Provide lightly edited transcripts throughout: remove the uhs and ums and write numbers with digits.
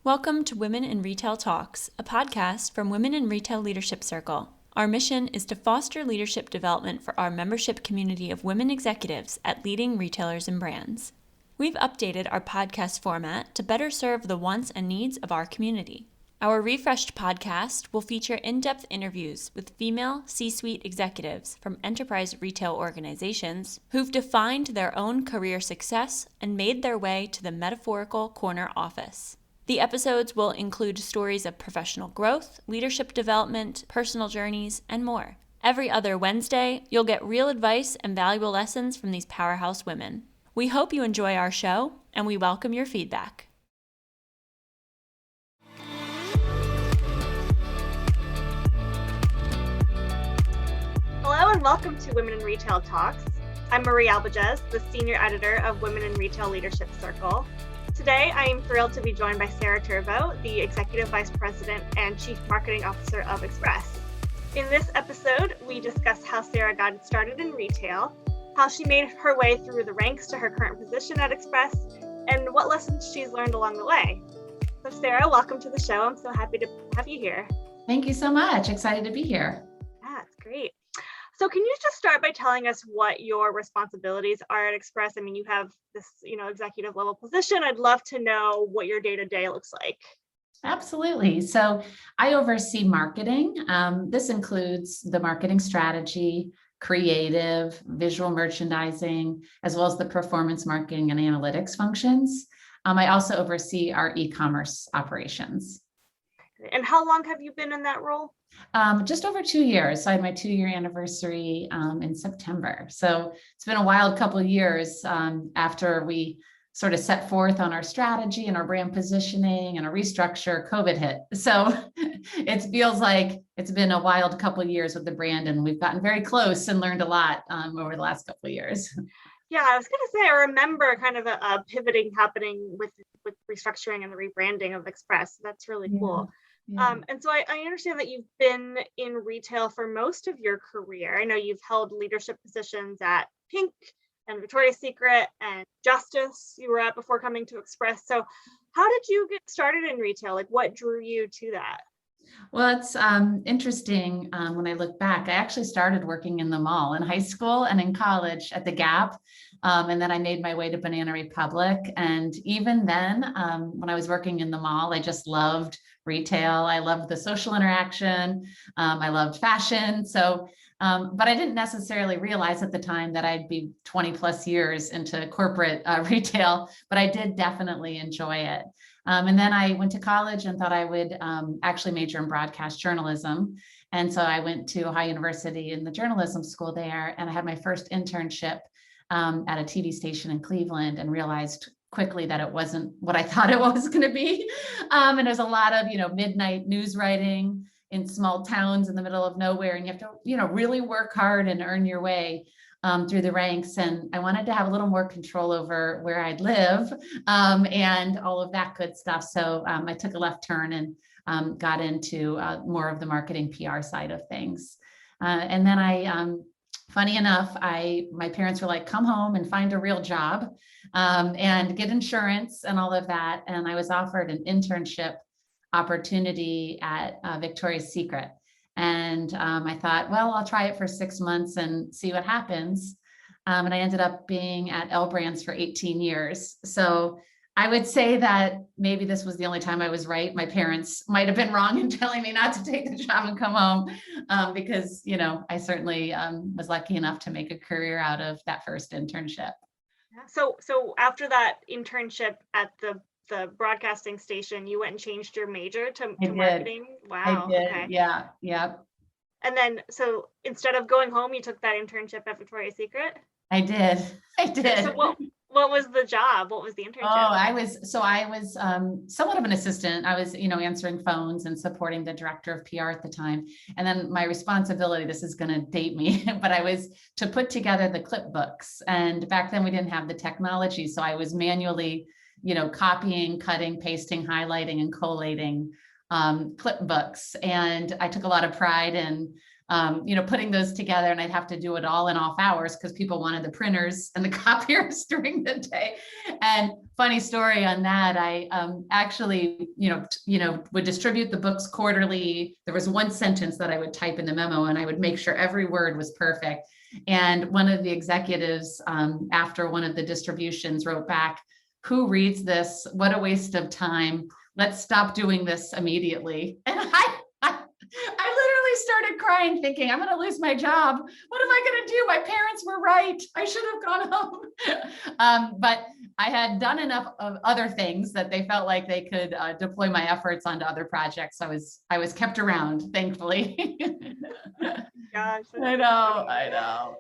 Welcome to Women in Retail Talks, a podcast from Women in Retail Leadership Circle. Our mission is to foster leadership development for our membership community of women executives at leading retailers and brands. We've updated our podcast format to better serve the wants and needs of our community. Our refreshed podcast will feature in-depth interviews with female C-suite executives from enterprise retail organizations who've defined their own career success and made their way to the metaphorical corner office. The episodes will include stories of professional growth, leadership development, personal journeys, and more. Every other Wednesday, you'll get real advice and valuable lessons from these powerhouse women. We hope you enjoy our show, and we welcome your feedback. Hello and welcome to Women in Retail Talks. I'm Marie Albajes, the Senior Editor of Women in Retail Leadership Circle. Today, I am thrilled to be joined by Sara Tervo, the Executive Vice President and Chief Marketing Officer of Express. In this episode, we discuss how Sara got started in retail, how she made her way through the ranks to her current position at Express, and what lessons she's learned along the way. So Sara, welcome to the show. I'm so happy to have you here. Thank you so much. Excited to be here. Yeah, it's great. So can you just start by telling us what your responsibilities are at Express? I mean, you have this, executive level position. I'd love to know what your day-to-day looks like. Absolutely. So I oversee marketing. This includes the marketing strategy, creative, visual merchandising, as well as the performance marketing and analytics functions. I also oversee our e-commerce operations. And how long have you been in that role? Just over 2 years. So I had my 2-year anniversary in September. So it's been a wild couple of years after we sort of set forth on our strategy and our brand positioning and a restructure. COVID hit. So it feels like it's been a wild couple of years with the brand, and we've gotten very close and learned a lot over the last couple of years. Yeah, I was going to say, I remember kind of a pivoting happening with restructuring and the rebranding of Express. That's really cool. Yeah. And so I understand that you've been in retail for most of your career. I know you've held leadership positions at Pink and Victoria's Secret and Justice you were at before coming to Express. So how did you get started in retail? Like, what drew you to that? Well, it's interesting when I look back. I actually started working in the mall in high school and in college at the Gap. And then I made my way to Banana Republic. And even then, when I was working in the mall, I just loved retail. I loved the social interaction. I loved fashion. So, but I didn't necessarily realize at the time that I'd be 20 plus years into corporate retail, but I did definitely enjoy it. And then I went to college and thought I would actually major in broadcast journalism. And so I went to Ohio University in the journalism school there, and I had my first internship at a TV station in Cleveland, and realized quickly that it wasn't what I thought it was going to be. And there's a lot of, midnight news writing in small towns in the middle of nowhere, and you have to, really work hard and earn your way through the ranks. And I wanted to have a little more control over where I'd live and all of that good stuff. So I took a left turn and got into more of the marketing PR side of things. And then funny enough, my parents were like, come home and find a real job and get insurance and all of that. And I was offered an internship opportunity at Victoria's Secret. And I thought, well, I'll try it for 6 months and see what happens. And I ended up being at L Brands for 18 years. So I would say that maybe this was the only time I was right. My parents might have been wrong in telling me not to take the job and come home because, I certainly was lucky enough to make a career out of that first internship. So after that internship at the broadcasting station, you went and changed your major to marketing? Wow. I did. Okay. Yeah. And then, so instead of going home, you took that internship at Victoria's Secret? I did. So what was the job? What was the internship? I was somewhat of an assistant. I was, answering phones and supporting the director of PR at the time. And then my responsibility, this is going to date me, but I was to put together the clip books. And back then we didn't have the technology. So I was manually, copying, cutting, pasting, highlighting, and collating clip books. And I took a lot of pride in putting those together, and I'd have to do it all in off hours because people wanted the printers and the copiers during the day. And funny story on that, I actually, would distribute the books quarterly. There was one sentence that I would type in the memo, and I would make sure every word was perfect. And one of the executives, after one of the distributions, wrote back, "Who reads this? What a waste of time. Let's stop doing this immediately." And I literally started crying, thinking, I'm going to lose my job. What am I going to do? My parents were right. I should have gone home. But I had done enough of other things that they felt like they could deploy my efforts onto other projects. I was kept around, thankfully. Gosh, I know.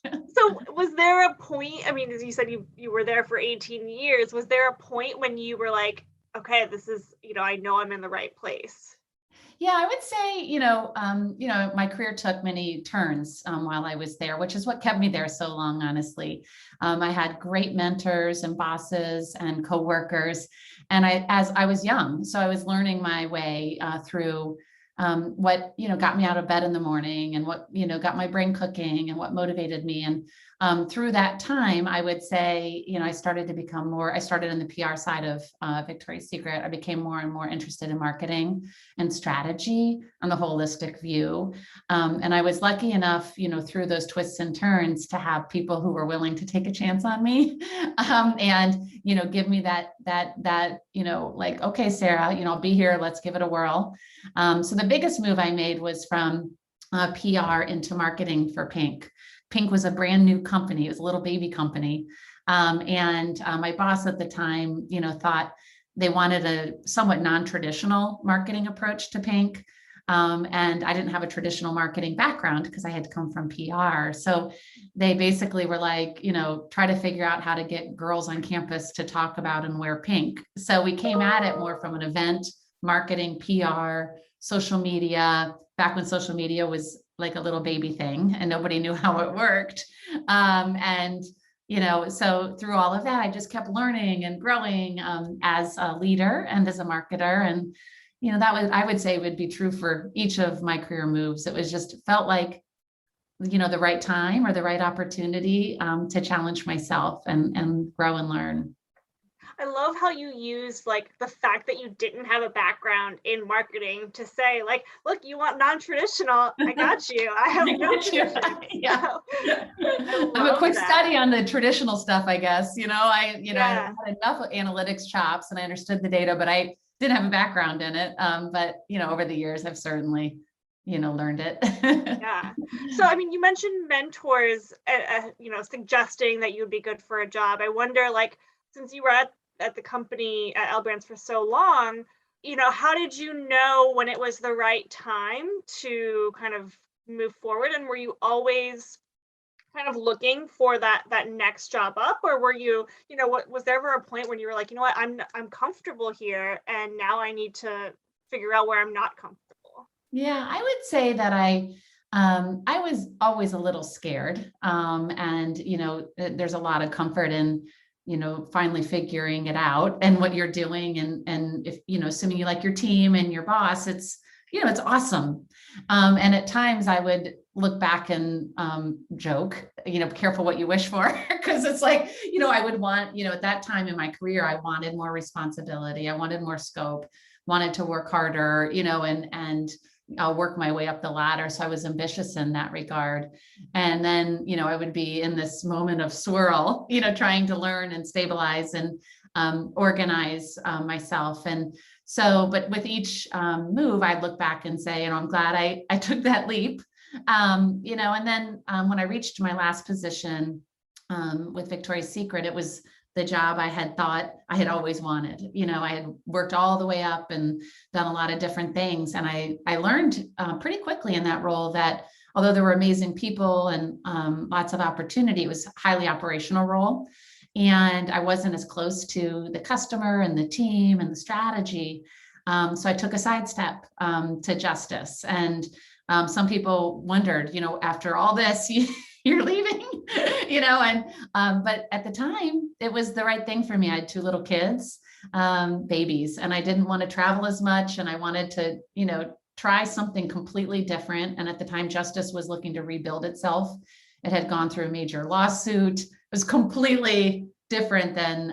So was there a point, I mean, as you said, you were there for 18 years. Was there a point when you were like, okay, this is, I know I'm in the right place? Yeah, I would say, my career took many turns while I was there, which is what kept me there so long, honestly. I had great mentors and bosses and coworkers, and as I was young, so I was learning my way through what, got me out of bed in the morning, and what, got my brain cooking, and what motivated me. And through that time, I would say, I started in the PR side of Victoria's Secret. I became more and more interested in marketing and strategy and the holistic view. And I was lucky enough, through those twists and turns, to have people who were willing to take a chance on me and, give me that, like, okay, Sarah, I'll be here. Let's give it a whirl. So the biggest move I made was from PR into marketing for Pink. Pink was a brand new company. It was a little baby company. And my boss at the time, thought they wanted a somewhat non-traditional marketing approach to Pink. And I didn't have a traditional marketing background because I had come from PR. So they basically were like, try to figure out how to get girls on campus to talk about and wear pink. So we came at it more from an event, marketing, PR, social media, back when social media was like a little baby thing and nobody knew how it worked. So through all of that, I just kept learning and growing as a leader and as a marketer. And, I would say would be true for each of my career moves. It was just felt like, the right time or the right opportunity to challenge myself and grow and learn. I love how you use like the fact that you didn't have a background in marketing to say like, look, you want non-traditional, I got you. I have no tradition. Yeah. So, I'm a quick study on the traditional stuff, I guess. I had enough analytics chops and I understood the data, but I didn't have a background in it. But over the years, I've certainly, learned it. Yeah. So, I mean, you mentioned mentors, suggesting that you would be good for a job. I wonder, like, since you were at the company at L Brands for so long, how did you know when it was the right time to kind of move forward? And were you always kind of looking for that next job up, or were you, what was there ever a point when you were like, what, I'm comfortable here, and now I need to figure out where I'm not comfortable? Yeah, I would say that I was always a little scared, and there's a lot of comfort in finally figuring it out and what you're doing. And if, assuming you like your team and your boss, it's awesome. And at times I would look back and joke, careful what you wish for, because it's like, I would want, at that time in my career, I wanted more responsibility. I wanted more scope, wanted to work harder, and I'll work my way up the ladder. So I was ambitious in that regard. And then, I would be in this moment of swirl, trying to learn and stabilize and organize myself. And so, but with each move, I'd look back and say, I'm glad I took that leap. And then when I reached my last position with Victoria's Secret, it was the job I had thought I had always wanted. I had worked all the way up and done a lot of different things. And I learned pretty quickly in that role that although there were amazing people and lots of opportunity, it was a highly operational role. And I wasn't as close to the customer and the team and the strategy. So I took a sidestep to justice. And some people wondered, after all this, you're leaving, but at the time it was the right thing for me. I had 2 little kids, babies, and I didn't want to travel as much. And I wanted to, try something completely different. And at the time, Justice was looking to rebuild itself. It had gone through a major lawsuit. It was completely different than,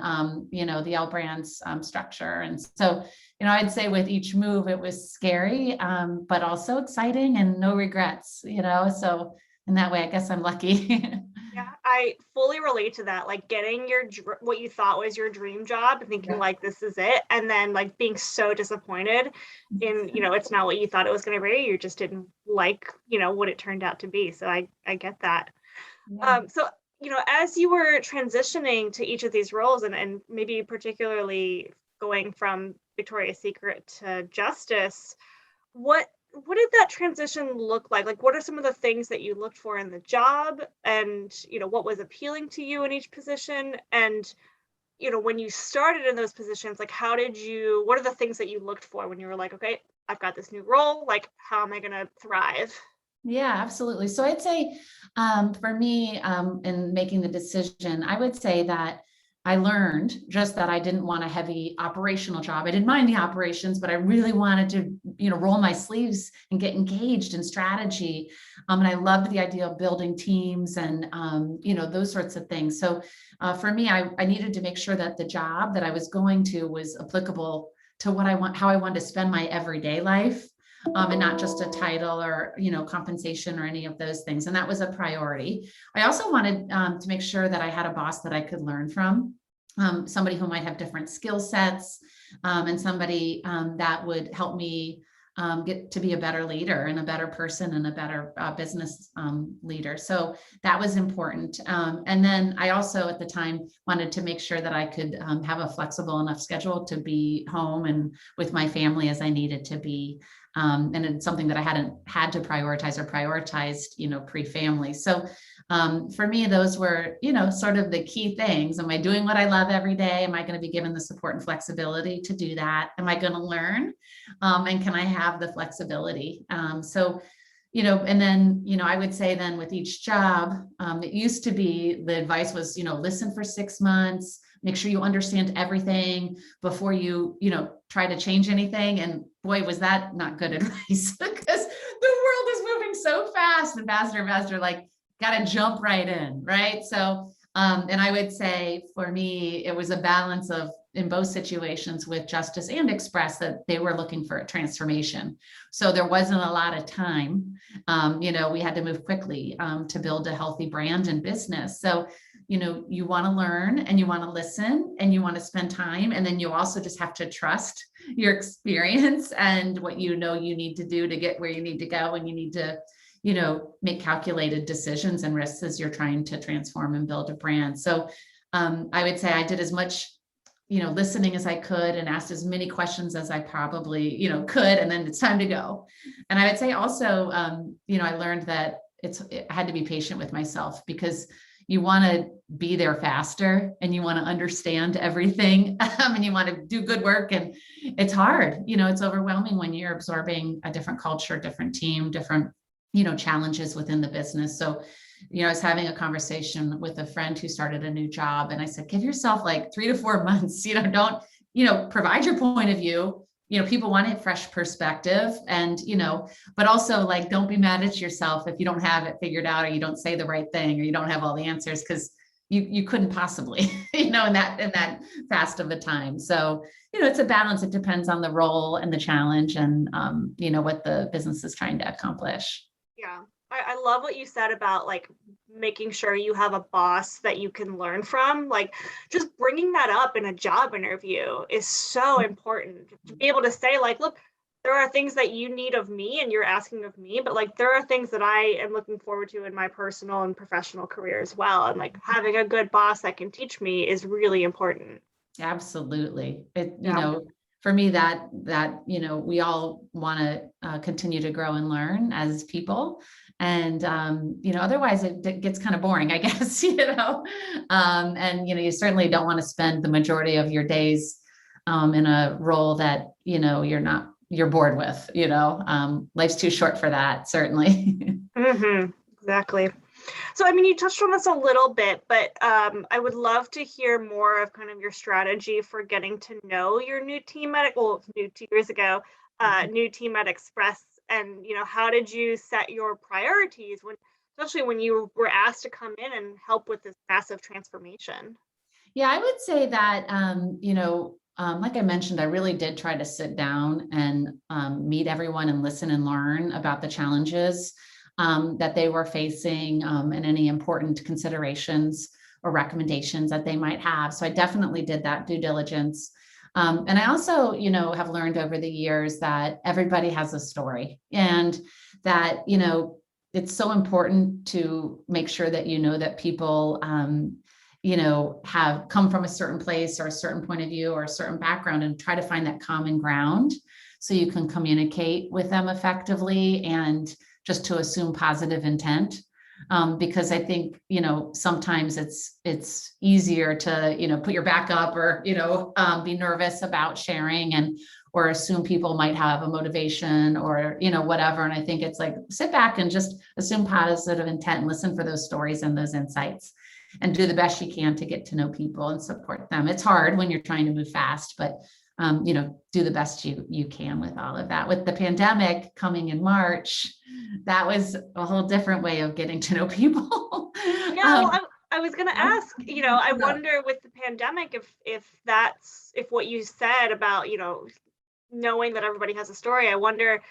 the L Brands structure. And so, I'd say with each move, it was scary, but also exciting and no regrets, so in that way, I guess I'm lucky. Yeah, I fully relate to that. Like getting what you thought was your dream job and thinking like this is it, and then like being so disappointed in it's not what you thought it was going to be. You just didn't like what it turned out to be. So I get that. Yeah. So as you were transitioning to each of these roles, and maybe particularly going from Victoria's Secret to Justice, what did that transition look like? Like, what are some of the things that you looked for in the job, and what was appealing to you in each position? And when you started in those positions, like what are the things that you looked for when you were like, okay, I've got this new role, like how am I going to thrive? Yeah, absolutely. So I'd say for me, in making the decision, I would say that I learned just that I didn't want a heavy operational job. I didn't mind the operations, but I really wanted to, roll my sleeves and get engaged in strategy. And I loved the idea of building teams and, those sorts of things. So for me, I needed to make sure that the job that I was going to was applicable to how I wanted to spend my everyday life. And not just a title or, compensation or any of those things. And that was a priority. I also wanted to make sure that I had a boss that I could learn from, somebody who might have different skill sets, and somebody that would help me get to be a better leader and a better person and a better business leader. So that was important. And then I also at the time wanted to make sure that I could have a flexible enough schedule to be home and with my family as I needed to be. And it's something that I hadn't had to prioritize or prioritized, pre-family. So for me, those were, sort of the key things. Am I doing what I love every day? Am I going to be given the support and flexibility to do that? Am I going to learn? And can I have the flexibility? And then, I would say then with each job, it used to be the advice was, listen for 6 months, make sure you understand everything before you, try to change anything. And boy, was that not good advice because the world is moving so fast and faster, like got to jump right in. Right. So, and I would say for me, it was a balance of in both situations with Justice and Express that they were looking for a transformation. So there wasn't a lot of time. We had to move quickly to build a healthy brand and business. So, you want to learn and you want to listen and you want to spend time. And then you also just have to trust your experience and what you need to do to get where you need to go. And you need to, make calculated decisions and risks as you're trying to transform and build a brand. So I would say I did as much listening as I could and asked as many questions as I probably, could, and then it's time to go. And I would say also, I learned that I had to be patient with myself because you want to be there faster and you want to understand everything and you want to do good work. And it's hard, it's overwhelming when you're absorbing a different culture, different team, different, challenges within the business. So I was having a conversation with a friend who started a new job and I said, give yourself like 3 to 4 months, don't, provide your point of view. People want a fresh perspective and, but also like, don't be mad at yourself if you don't have it figured out or you don't say the right thing or you don't have all the answers because you couldn't possibly, in that fast of a time. So, it's a balance. It depends on the role and the challenge and, what the business is trying to accomplish. Yeah. I love what you said about like making sure you have a boss that you can learn from. Like just bringing that up in a job interview is so important to be able to say like, look, there are things that you need of me and you're asking of me, but like there are things that I am looking forward to in my personal and professional career as well. And like having a good boss that can teach me is really important. Absolutely. For me, that we all want to continue to grow and learn as people. And, otherwise it gets kind of boring, I guess, and, you certainly don't want to spend the majority of your days in a role that, you're bored with, life's too short for that, certainly. Mm-hmm. Exactly. So, I mean, you touched on this a little bit, but I would love to hear more of kind of your strategy for getting to know your new team at 2 years ago, new team at Express And, how did you set your priorities especially when you were asked to come in and help with this massive transformation? Yeah, I would say that, like I mentioned, I really did try to sit down and meet everyone and listen and learn about the challenges that they were facing, and any important considerations or recommendations that they might have. So I definitely did that due diligence. And I also, have learned over the years that everybody has a story, and that, it's so important to make sure that that people have come from a certain place or a certain point of view or a certain background, and try to find that common ground so you can communicate with them effectively, and just to assume positive intent. Because I think, sometimes it's easier to, put your back up, or, be nervous about sharing, and or assume people might have a motivation, or, whatever. And I think it's like, sit back and just assume positive intent and listen for those stories and those insights, and do the best you can to get to know people and support them. It's hard when you're trying to move fast, but do the best you can with all of that. With the pandemic coming in March, that was a whole different way of getting to know people. Yeah, well, I was going to ask, I Yeah. wonder with the pandemic if what you said about, knowing that everybody has a story, I wonder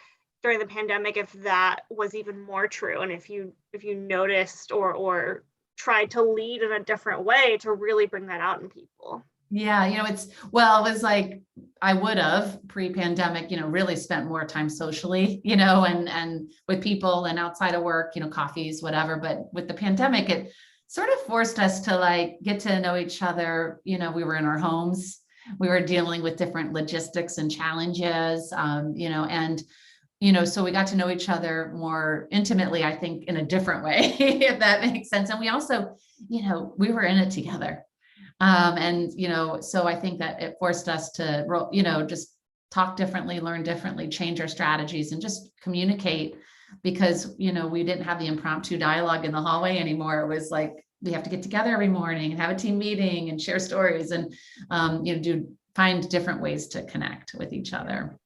during the pandemic if that was even more true, and if you noticed or tried to lead in a different way to really bring that out in people. Yeah, it was like, I would have pre-pandemic, really spent more time socially, and with people and outside of work, coffees, whatever. But with the pandemic, it sort of forced us to like get to know each other. We were in our homes, we were dealing with different logistics and challenges, and so we got to know each other more intimately, I think, in a different way, if that makes sense. And we also, we were in it together. And, so I think that it forced us to, just talk differently, learn differently, change our strategies, and just communicate, because, we didn't have the impromptu dialogue in the hallway anymore. It was like, we have to get together every morning and have a team meeting and share stories, and, find different ways to connect with each other.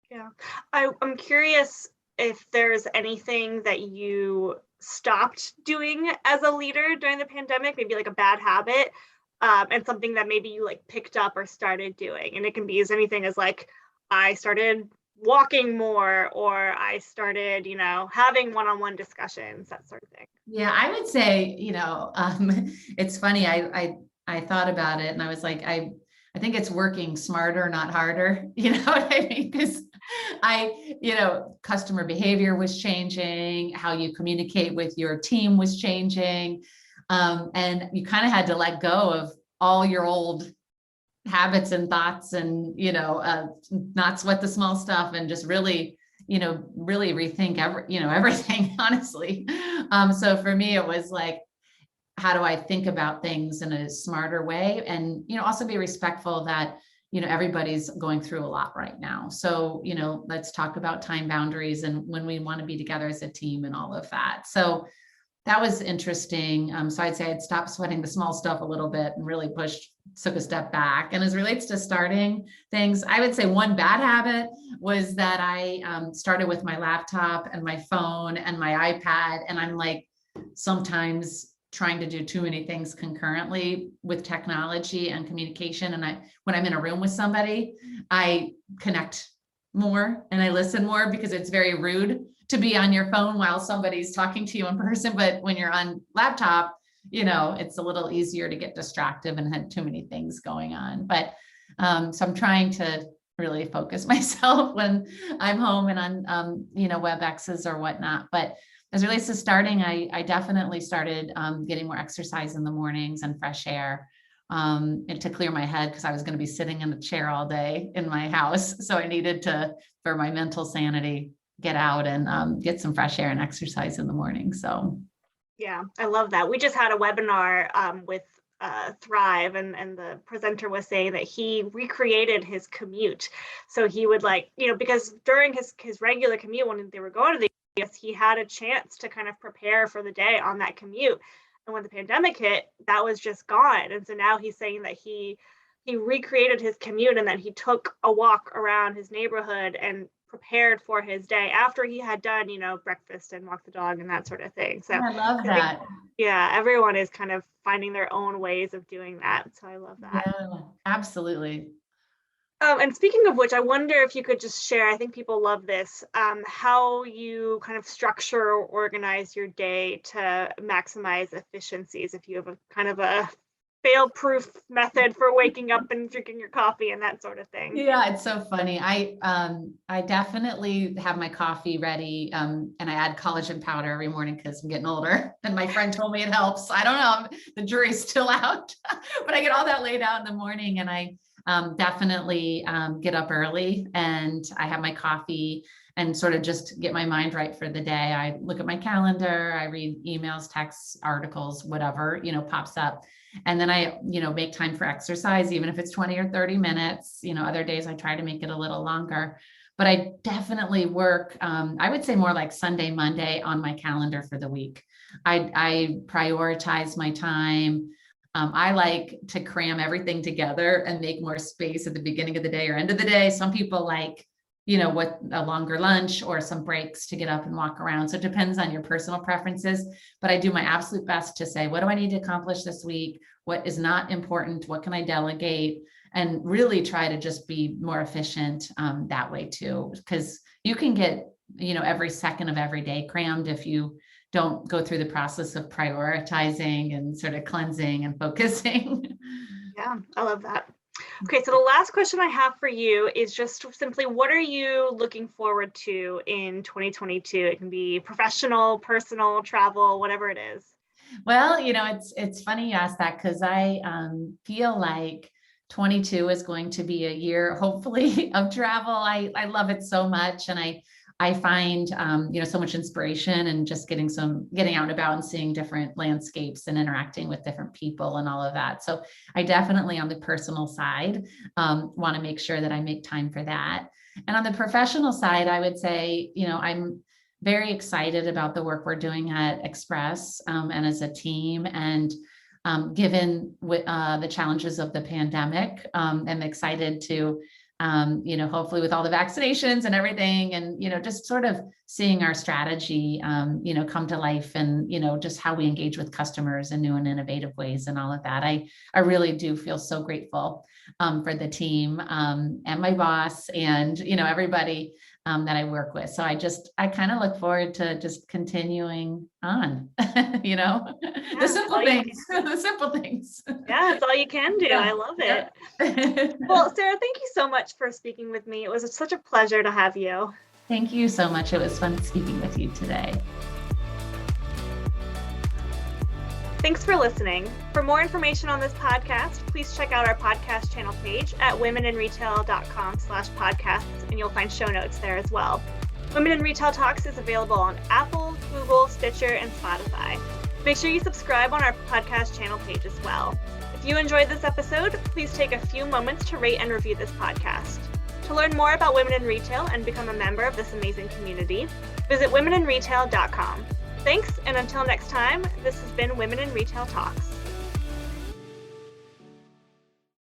Yeah. I'm curious if there's anything that you stopped doing as a leader during the pandemic, maybe like a bad habit, and something that maybe you like picked up or started doing. And it can be as anything as like, I started walking more, or I started, having one-on-one discussions, that sort of thing. Yeah, I would say, it's funny. I thought about it, and I was like, I think it's working smarter, not harder. You know what I mean? Because customer behavior was changing, how you communicate with your team was changing. And you kind of had to let go of all your old habits and thoughts, and, not sweat the small stuff, and just really, really rethink everything, honestly. So for me, it was like, how do I think about things in a smarter way? And, also be respectful that, everybody's going through a lot right now. So, let's talk about time boundaries and when we want to be together as a team and all of that. So that was interesting. So I'd say I'd stopped sweating the small stuff a little bit and really took a step back. And as it relates to starting things, I would say one bad habit was that I started with my laptop and my phone and my iPad. And I'm like, sometimes trying to do too many things concurrently with technology and communication. And when I'm in a room with somebody, I connect more and I listen more, because it's very rude to be on your phone while somebody's talking to you in person. But when you're on laptop, it's a little easier to get distracted and had too many things going on. But so I'm trying to really focus myself when I'm home and on, WebExes or whatnot. But as it relates to starting, I definitely started getting more exercise in the mornings and fresh air, and to clear my head, because I was going to be sitting in a chair all day in my house. So I needed to, for my mental sanity, get out and get some fresh air and exercise in the morning. So. Yeah, I love that. We just had a webinar with Thrive, and the presenter was saying that he recreated his commute. So he would because during his regular commute, when they were going to the US, he had a chance to kind of prepare for the day on that commute. And when the pandemic hit, that was just gone. And so now he's saying that he he recreated his commute, and then he took a walk around his neighborhood and prepared for his day after he had done, breakfast and walk the dog and that sort of thing. So I love I think, that. yeah, everyone is kind of finding their own ways of doing that. So I love that. Yeah, absolutely. And speaking of which, I wonder if you could just share, I think people love this, how you kind of structure or organize your day to maximize efficiencies, if you have a kind of a fail-proof method for waking up and drinking your coffee and that sort of thing. Yeah, it's so funny. I definitely have my coffee ready, and I add collagen powder every morning because I'm getting older. And my friend told me it helps. I don't know, the jury's still out, but I get all that laid out in the morning, and I definitely get up early and I have my coffee and sort of just get my mind right for the day. I look at my calendar, I read emails, texts, articles, whatever, pops up. And then I, make time for exercise, even if it's 20 or 30 minutes, other days I try to make it a little longer, but I definitely work, I would say more like Sunday, Monday on my calendar for the week. I prioritize my time. I like to cram everything together and make more space at the beginning of the day or end of the day. Some people like, what a longer lunch or some breaks to get up and walk around. So it depends on your personal preferences, but I do my absolute best to say, what do I need to accomplish this week? What is not important? What can I delegate? And really try to just be more efficient that way too, because you can get, every second of every day crammed if you don't go through the process of prioritizing and sort of cleansing and focusing. Yeah, I love that. Okay, so the last question I have for you is just simply, what are you looking forward to in 2022? It can be professional, personal, travel, whatever it is. Well, it's funny you asked that because I feel like 22 is going to be a year, hopefully, of travel. I love it so much, and I find so much inspiration and just getting out and about and seeing different landscapes and interacting with different people and all of that. So I definitely, on the personal side, want to make sure that I make time for that. And on the professional side, I would say, I'm very excited about the work we're doing at Express and as a team. And given the challenges of the pandemic, I'm excited to hopefully with all the vaccinations and everything, and, just sort of seeing our strategy, come to life, and, just how we engage with customers in new and innovative ways and all of that. I really do feel so grateful for the team and my boss and, everybody that I work with. So I kind of look forward to just continuing on, the simple things, the simple things. Yeah, it's all you can do. Yeah. I love it. Well, Sarah, thank you so much for speaking with me. It was such a pleasure to have you. Thank you so much. It was fun speaking with you today. Thanks for listening. For more information on this podcast, please check out our podcast channel page at womeninretail.com/podcasts, and you'll find show notes there as well. Women in Retail Talks is available on Apple, Google, Stitcher, and Spotify. Make sure you subscribe on our podcast channel page as well. If you enjoyed this episode, please take a few moments to rate and review this podcast. To learn more about women in retail and become a member of this amazing community, visit womeninretail.com. Thanks, and until next time, this has been Women in Retail Talks.